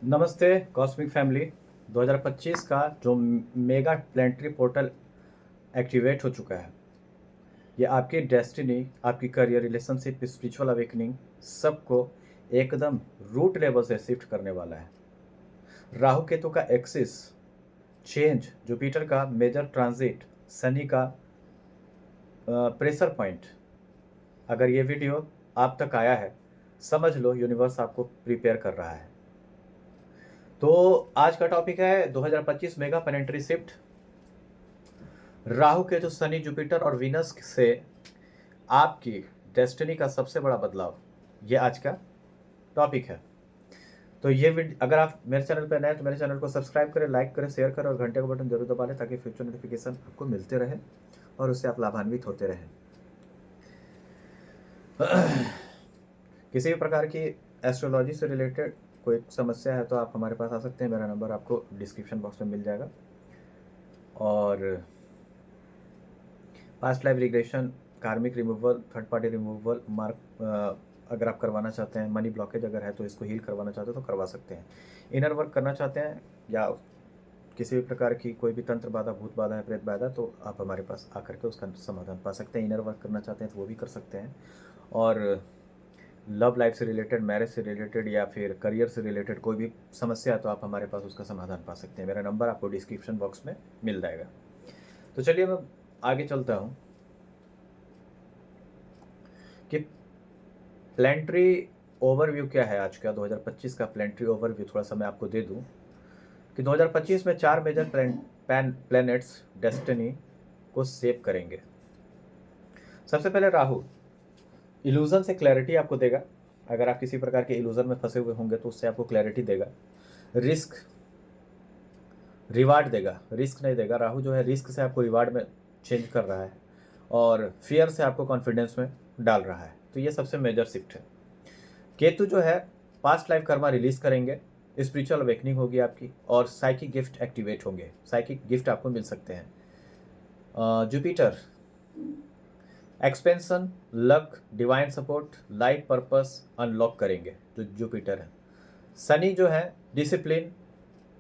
नमस्ते cosmic family. 2025 का जो मेगा प्लेनेटरी पोर्टल एक्टिवेट हो चुका है, ये आपकी डेस्टिनी, आपकी करियर, रिलेशनशिप, स्पिरिचुअल अवेकनिंग सबको एकदम रूट लेवल से शिफ्ट करने वाला है। राहु केतु का एक्सिस चेंज, जुपिटर का मेजर ट्रांजिट, शनि का प्रेशर पॉइंट। अगर ये वीडियो आप तक आया है, समझ लो यूनिवर्स आपको प्रिपेयर कर रहा है। तो आज का टॉपिक है 2025 mega planetary shift. Rahu Ketu Shani Jupiter और वीनस से आपकी डेस्टिनी का सबसे बड़ा बदलाव, ये आज का टॉपिक है। तो ये अगर आप मेरे चैनल पर नए तो मेरे चैनल को सब्सक्राइब करें, लाइक करें, शेयर करें और घंटे का बटन जरूर दबा लें ताकि फ्यूचर नोटिफिकेशन आपको मिलते रहे और उससे आप लाभान्वित होते रहें। किसी भी प्रकार की एस्ट्रोलॉजी से रिलेटेड कोई समस्या है तो आप हमारे पास आ सकते हैं। मेरा नंबर आपको डिस्क्रिप्शन बॉक्स में मिल जाएगा। और पास्ट लाइफ रिग्रेशन, कार्मिक removal, third party removal, mark अगर आप करवाना चाहते हैं, मनी ब्लॉकेज अगर है तो इसको हील करवाना चाहते हैं तो करवा सकते हैं। इनर वर्क करना चाहते हैं या किसी भी प्रकार की कोई भी तंत्र बाधा, भूत बाधा है, प्रेत बाधा, तो आप हमारे पास आकर के उसका समाधान पा सकते हैं। इनर वर्क करना चाहते हैं तो वो भी कर सकते हैं। और लव लाइफ से रिलेटेड, मैरिज से रिलेटेड या फिर करियर से रिलेटेड कोई भी समस्या है तो आप हमारे पास उसका समाधान पा सकते हैं। मेरा नंबर आपको डिस्क्रिप्शन बॉक्स में मिल जाएगा। तो चलिए मैं आगे चलता हूँ कि प्लेनेटरी ओवरव्यू क्या है आज का 2025 का प्लेनेटरी ओवरव्यू थोड़ा सा मैं आपको दे दूं कि 2025 में 4 मेजर प्लैनेट्स डेस्टिनी को सेव करेंगे। सबसे पहले राहु इल्यूजन से क्लैरिटी आपको देगा। अगर आप किसी प्रकार के इल्यूजन में फंसे हुए होंगे तो उससे आपको क्लैरिटी देगा। रिस्क रिवार्ड देगा, रिस्क नहीं देगा। राहु जो है रिस्क से आपको रिवार्ड में चेंज कर रहा है और फियर से आपको कॉन्फिडेंस में डाल रहा है। तो ये सबसे मेजर शिफ्ट है। केतु जो है पास्ट लाइफ कर्मा रिलीज करेंगे, स्पिरिचुअल अवेकनिंग होगी आपकी और साइकिक गिफ्ट एक्टिवेट होंगे। साइकिक गिफ्ट आपको मिल सकते हैं। Jupiter expansion, luck, divine support, life purpose unlock करेंगे जो जुपिटर है। शनि जो है डिसिप्लिन,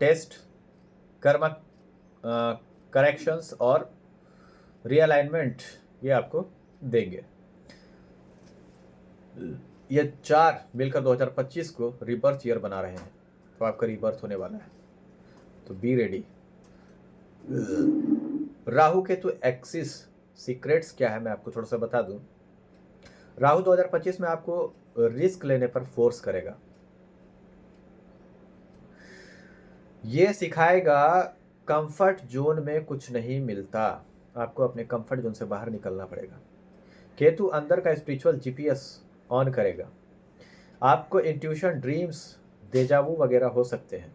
टेस्ट, कर्मा करेक्शंस और रिअलाइनमेंट ये आपको देंगे। ये 4 मिलकर 2025 को रिबर्थ ईयर बना रहे हैं। तो आपका रिबर्थ होने वाला है, तो बी रेडी। राहु के तो एक्सिस सीक्रेट्स क्या है मैं आपको थोड़ा सा बता दूं। राहु 2025 में आपको रिस्क लेने पर फोर्स करेगा। ये सिखाएगा कंफर्ट जोन में कुछ नहीं मिलता, आपको अपने कंफर्ट जोन से बाहर निकलना पड़ेगा। केतु अंदर का स्पिरिचुअल जीपीएस ऑन करेगा। आपको इंट्यूशन, ड्रीम्स, डेजावू वगैरह हो सकते हैं।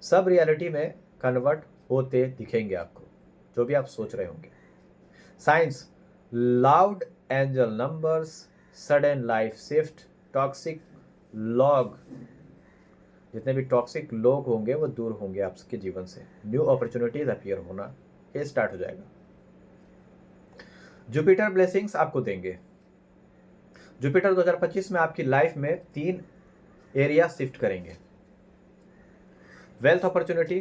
सब रियलिटी में कन्वर्ट होते दिखेंगे आपको, जो भी आप सोच रहे होंगे। Science, loud angel numbers, sudden life shift, toxic log, जितने भी टॉक्सिक लोग होंगे वो दूर होंगे आपके जीवन से। न्यू अपॉर्चुनिटीज अपीयर होना ये स्टार्ट हो जाएगा। जुपिटर ब्लेसिंग्स आपको देंगे। जुपिटर 2025 में आपकी लाइफ में 3 एरिया शिफ्ट करेंगे। Wealth opportunity,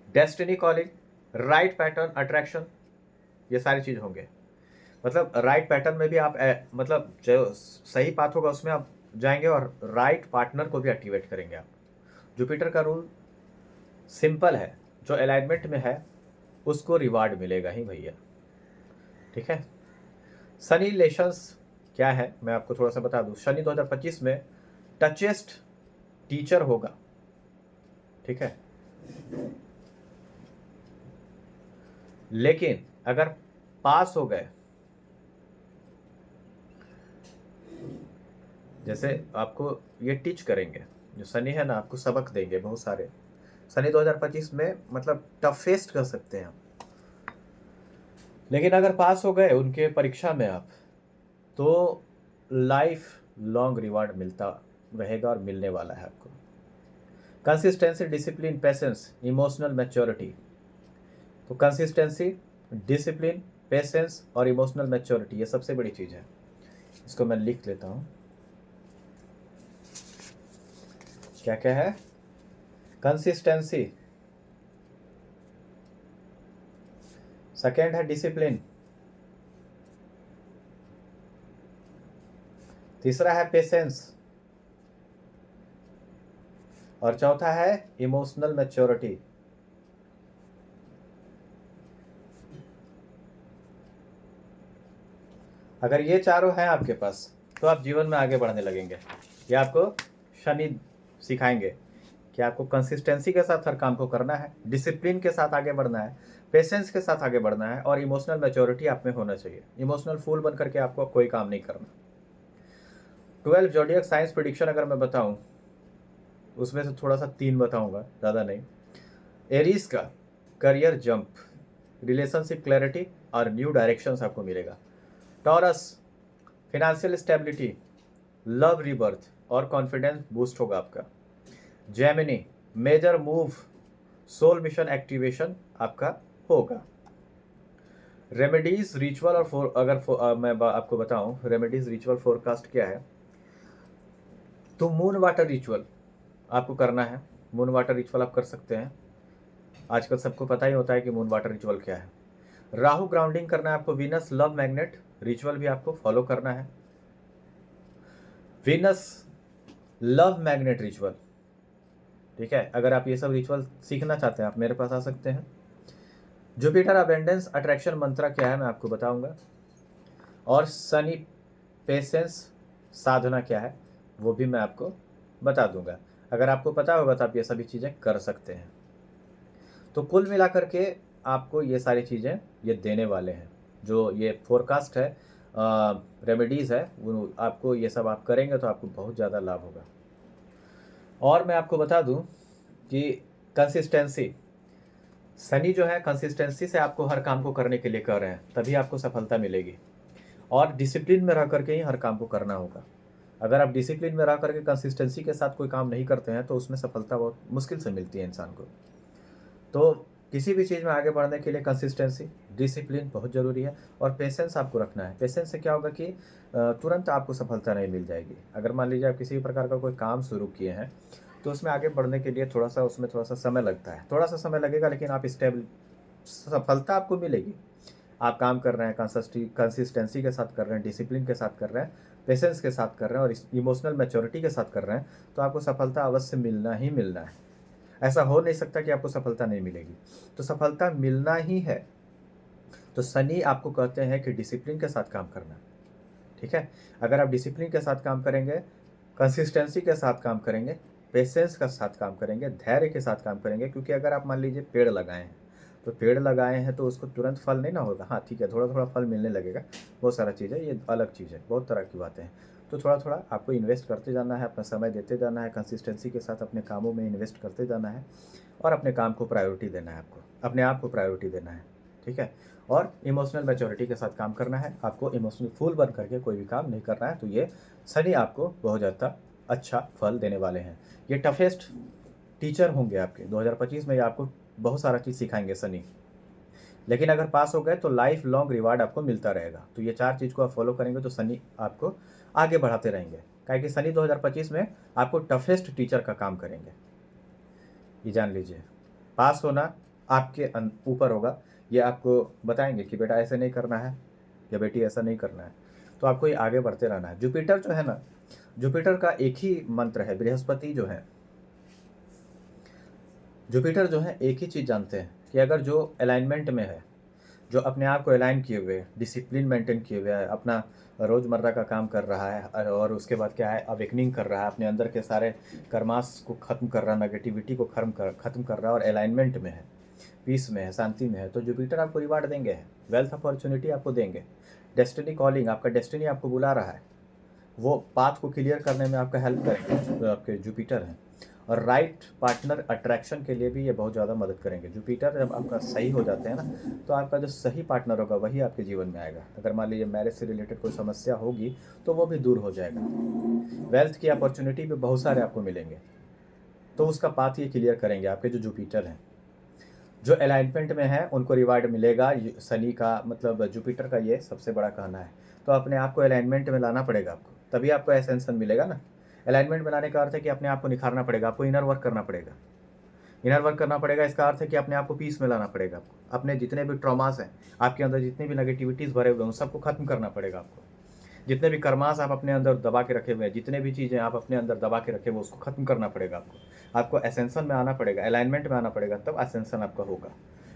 destiny calling, right pattern attraction, ये सारी चीज होंगे। मतलब राइट पैटर्न में भी आप मतलब जो सही पाथ होगा उसमें आप जाएंगे और राइट पार्टनर को भी एक्टिवेट करेंगे आप। जुपिटर का रूल सिंपल है, जो अलाइनमेंट में है उसको रिवार्ड मिलेगा ही भैया, ठीक है। शनि रिलेशंस क्या है मैं आपको थोड़ा सा बता दूं। शनि 2025 में टचेस्ट टीचर होगा, ठीक है। लेकिन अगर पास हो गए, जैसे आपको ये टीच करेंगे, जो शनि है ना आपको सबक देंगे बहुत सारे। शनि 2025 में मतलब टफेस्ट कर सकते हैं आप। लेकिन अगर पास हो गए उनके परीक्षा में आप, तो लाइफ लॉन्ग रिवार्ड मिलता रहेगा और मिलने वाला है आपको। Consistency, discipline, patience, emotional maturity. तो कंसिस्टेंसी, डिसिप्लिन, पेशेंस और इमोशनल मैच्योरिटी ये सबसे बड़ी चीज़ है। इसको मैं लिख लेता हूँ। क्या क्या है? कंसिस्टेंसी, सेकेंड है डिसिप्लिन, तीसरा है पेशेंस, और चौथा है इमोशनल मैच्योरिटी। अगर ये चारों हैं आपके पास तो आप जीवन में आगे बढ़ने लगेंगे। ये आपको शनि सिखाएंगे कि आपको कंसिस्टेंसी के साथ हर काम को करना है, डिसिप्लिन के साथ आगे बढ़ना है, पेशेंस के साथ आगे बढ़ना है, और इमोशनल मैच्योरिटी आप में होना चाहिए। इमोशनल फूल बन करके आपको कोई काम नहीं करना। 12 जोडियक साइंस प्रिडिक्शन अगर मैं बताऊं, उसमें से थोड़ा सा 3 बताऊंगा, ज़्यादा नहीं। एरीज का करियर जंप, रिलेशनशिप क्लैरिटी और न्यू डायरेक्शंस आपको मिलेगा। Taurus financial stability, love rebirth और कॉन्फिडेंस बूस्ट होगा आपका। Gemini major move, soul mission activation आपका होगा। रेमेडीज रिचुअल और मैं आपको बताऊं रेमेडीज रिचुअल फोरकास्ट क्या है, तो मून वाटर रिचुअल आपको करना है। मून वाटर रिचुअल आप कर सकते हैं, आजकल सबको पता ही होता है कि मून वाटर रिचुअल क्या है। राहु ग्राउंडिंग करना है आपको। वीनस लव मैग्नेट रिचुअल भी आपको फॉलो करना है। वीनस लव मैग्नेट रिचुअल, ठीक है। अगर आप ये सब रिचुअल सीखना चाहते हैं आप मेरे पास आ सकते हैं। जुपिटर अबेंडेंस अट्रैक्शन मंत्रा क्या है मैं आपको बताऊंगा, और शनि पेशेंस साधना क्या है वो भी मैं आपको बता दूंगा। अगर आपको पता होगा तो आप ये सभी चीज़ें कर सकते हैं। तो कुल मिलाकर के आपको ये सारी चीज़ें ये देने वाले हैं। जो ये फोरकास्ट है, रेमेडीज़ है, वो आपको ये सब आप करेंगे तो आपको बहुत ज़्यादा लाभ होगा। और मैं आपको बता दूं कि कंसिस्टेंसी, शनि जो है कंसिस्टेंसी से आपको हर काम को करने के लिए कर रहे हैं, तभी आपको सफलता मिलेगी। और डिसिप्लिन में रह करके ही हर काम को करना होगा। अगर आप डिसिप्लिन में रह करके कंसिस्टेंसी के साथ कोई काम नहीं करते हैं तो उसमें सफलता बहुत मुश्किल से मिलती है इंसान को। तो किसी भी चीज़ में आगे बढ़ने के लिए कंसिस्टेंसी, डिसिप्लिन बहुत ज़रूरी है, और पेशेंस आपको रखना है। पेशेंस से क्या होगा कि तुरंत आपको सफलता नहीं मिल जाएगी। अगर मान लीजिए आप किसी भी प्रकार का कोई काम शुरू किए हैं तो उसमें आगे बढ़ने के लिए उसमें थोड़ा सा समय लगता है, थोड़ा सा समय लगेगा, लेकिन आप स्टेबल सफलता आपको मिलेगी। आप काम कर रहे हैं, कंसिस्टेंसी के साथ कर रहे हैं, डिसिप्लिन के साथ कर रहे हैं, पेशेंस के साथ कर रहे हैं, और इमोशनल मैच्योरिटी के साथ कर रहे हैं, तो आपको सफलता अवश्य मिलना ही मिलना है। ऐसा हो नहीं सकता कि आपको सफलता नहीं मिलेगी, तो सफलता मिलना ही है। तो शनि आपको कहते हैं कि डिसिप्लिन के साथ काम करना, ठीक है। अगर आप डिसिप्लिन के साथ काम करेंगे, कंसिस्टेंसी के साथ काम करेंगे, पेशेंस के साथ काम करेंगे, धैर्य के साथ काम करेंगे, क्योंकि अगर आप मान लीजिए पेड़ लगाए हैं तो पेड़ लगाए हैं तो उसको तुरंत फल नहीं ना होगा। हाँ ठीक है, थोड़ा थोड़ा फल मिलने लगेगा, बहुत सारा चीज़ है, ये अलग चीज़ है, बहुत तरह की बातें हैं। तो थोड़ा थोड़ा आपको इन्वेस्ट करते जाना है, अपना समय देते जाना है, कंसिस्टेंसी के साथ अपने कामों में इन्वेस्ट करते जाना है, और अपने काम को प्रायोरिटी देना है, आपको अपने आप को प्रायोरिटी देना है, ठीक है। और इमोशनल मैच्योरिटी के साथ काम करना है, आपको इमोशनल फूल बन करके कोई भी काम नहीं करना है। तो ये शनि आपको बहुत ज़्यादा अच्छा फल देने वाले हैं। ये टफेस्ट टीचर होंगे आपके 2025 में, ये आपको बहुत सारा चीज़ सिखाएंगे शनि। लेकिन अगर पास हो गए तो लाइफ लॉन्ग रिवार्ड आपको मिलता रहेगा। तो ये 4 चीज़ को आप फॉलो करेंगे तो शनि आपको आगे बढ़ाते रहेंगे, काहे कि शनि 2025 में आपको टफेस्ट टीचर का काम करेंगे, ये जान लीजिए। पास होना आपके ऊपर होगा, ये आपको बताएंगे कि बेटा ऐसे नहीं करना है या बेटी ऐसा नहीं करना है, तो आपको ये आगे बढ़ते रहना है। जुपिटर जो है ना, जुपिटर का एक ही मंत्र है, बृहस्पति जो है, जुपिटर जो है एक ही चीज़ जानते हैं कि अगर जो अलाइनमेंट में है, जो अपने आप को अलाइन किए हुए, डिसिप्लिन मेंटेन किए हुए है, अपना रोज़मर्रा का काम कर रहा है, और उसके बाद क्या है, अवेकनिंग कर रहा है, अपने अंदर के सारे कर्मास को ख़त्म कर रहा है, नेगेटिविटी को ख़त्म कर रहा है, और अलाइनमेंट में है, पीस में है, शांति में है, तो जुपिटर आपको रिवार्ड देंगे, वेल्थ अपॉर्चुनिटी आपको देंगे। डेस्टिनी कॉलिंग, आपका डेस्टिनी आपको बुला रहा है, वो पाथ को क्लियर करने में आपका हेल्प करेंगे, आपके जुपिटर हैं। और राइट पार्टनर अट्रैक्शन के लिए भी ये बहुत ज़्यादा मदद करेंगे। जुपिटर जब आपका सही हो जाते हैं ना, तो आपका जो सही पार्टनर होगा वही आपके जीवन में आएगा। अगर मान लीजिए मैरिज से रिलेटेड कोई समस्या होगी तो वो भी दूर हो जाएगा। वेल्थ की अपॉर्चुनिटी भी बहुत सारे आपको मिलेंगे, तो उसका पाथ ये क्लियर करेंगे आपके जो जुपिटर हैं। जो अलाइनमेंट में है उनको रिवार्ड मिलेगा। शनि का मतलब जुपिटर का ये सबसे बड़ा कहना है। तो अपने आप को अलाइनमेंट में लाना पड़ेगा आपको, तभी आपको एसेंशन मिलेगा ना। अलाइनमेंट बनाने का अर्थ है कि अपने आप को निखारना पड़ेगा, आपको इनर वर्क करना पड़ेगा। इनर वर्क करना पड़ेगा इसका अर्थ है कि अपने आप को पीस में लाना पड़ेगा आपको। अपने जितने भी ट्रॉमास हैं, आपके अंदर जितनी भी नेगेटिविटीज़ भरे हुए हैं, उन सबको खत्म करना पड़ेगा आपको। जितने भी कर्मास आप अपने अंदर दबा के रखे हुए हैं, जितने भी चीज़ें आप अपने अंदर दबा के रखे हुए हैं, उसको खत्म करना पड़ेगा आपको। आपको एसेंशन में आना पड़ेगा, अलाइनमेंट में आना पड़ेगा, तब एसेंशन आपका होगा।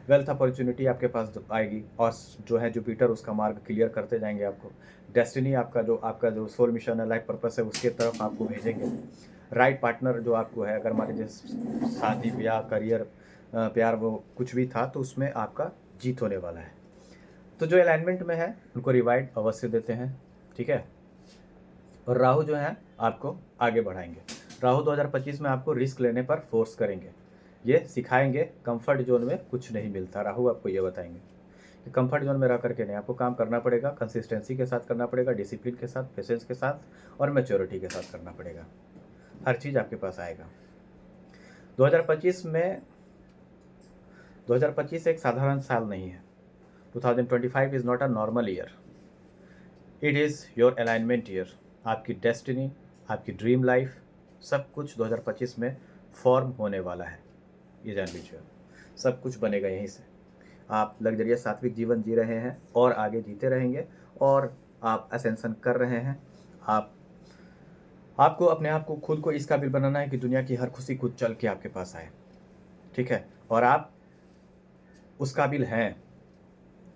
वेल्थ अपॉर्चुनिटी आपके पास आएगी और जो है जुपिटर उसका मार्ग क्लियर करते जाएंगे आपको। डेस्टिनी आपका जो सोल मिशन है, लाइफ पर्पस है, उसके तरफ आपको भेजेंगे। राइट पार्टनर जो आपको है, अगर मान लीजिए शादी ब्याह करियर प्यार वो कुछ भी था, तो उसमें आपका जीत होने वाला है। तो जो अलाइनमेंट में है उनको रिवाइड अवश्य देते हैं, ठीक है। और राहु जो है आपको आगे बढ़ाएंगे। राहु 2025 में आपको रिस्क लेने पर फोर्स करेंगे, ये सिखाएंगे कंफर्ट जोन में कुछ नहीं मिलता। राहु आपको ये बताएंगे कि कंफर्ट जोन में रह करके नहीं, आपको काम करना पड़ेगा, कंसिस्टेंसी के साथ करना पड़ेगा, डिसिप्लिन के साथ, पेशेंस के साथ और मैच्योरिटी के साथ करना पड़ेगा। हर चीज़ आपके पास आएगा। 2025 एक साधारण साल नहीं है। 2025 is not a normal year, it is your alignment year. आपकी डेस्टिनी, आपकी ड्रीम लाइफ, सब कुछ 2025 में फॉर्म होने वाला है। ये जान लीजिए, सब कुछ बनेगा यहीं से। आप लग्जरियस सात्विक जीवन जी रहे हैं और आगे जीते रहेंगे, और आप असेंशन कर रहे हैं। आपको अपने आप को, खुद को इस काबिल बनाना है कि दुनिया की हर खुशी खुद चल के आपके पास आए, ठीक है। और आप उस काबिल हैं।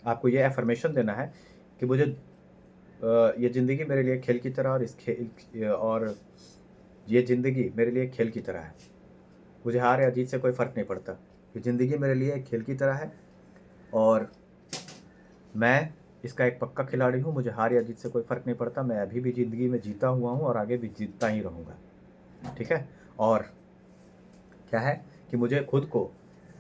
आपको ये एफर्मेशन देना है कि मुझे ये ज़िंदगी मेरे लिए खेल की तरह, और ये ज़िंदगी मेरे लिए खेल की तरह है। मुझे हार या जीत से कोई फ़र्क नहीं पड़ता। ये ज़िंदगी मेरे लिए एक खेल की तरह है और मैं इसका एक पक्का खिलाड़ी हूँ। मुझे हार या जीत से कोई फ़र्क नहीं पड़ता। मैं अभी भी ज़िंदगी में जीता हुआ हूँ और आगे भी जीतता ही रहूँगा, ठीक है। और क्या है कि मुझे खुद को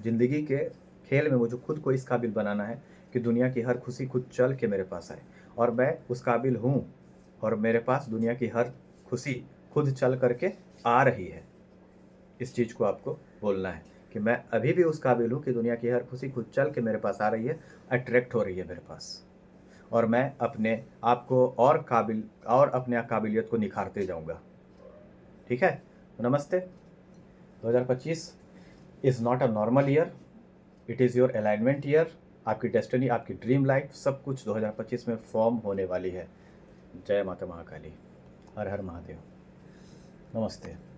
ज़िंदगी के खेल में मुझे खुद को इस काबिल बनाना है कि दुनिया की हर खुशी खुद चल के मेरे पास आए, और मैं उस काबिल हूँ और मेरे पास दुनिया की हर खुशी खुद चल करके आ रही है। इस चीज़ को आपको बोलना है कि मैं अभी भी उस काबिल हूँ कि दुनिया की हर खुशी खुद चल के मेरे पास आ रही है, अट्रैक्ट हो रही है मेरे पास, और मैं अपने आप को और अपने काबिलियत को निखारते जाऊँगा, ठीक है। तो नमस्ते। 2025 is not a normal year, it is your alignment year. आपकी डेस्टिनी, आपकी ड्रीम लाइफ, सब कुछ 2025 में फॉर्म होने वाली है। जय माता महाकाली, हर हर महादेव, नमस्ते।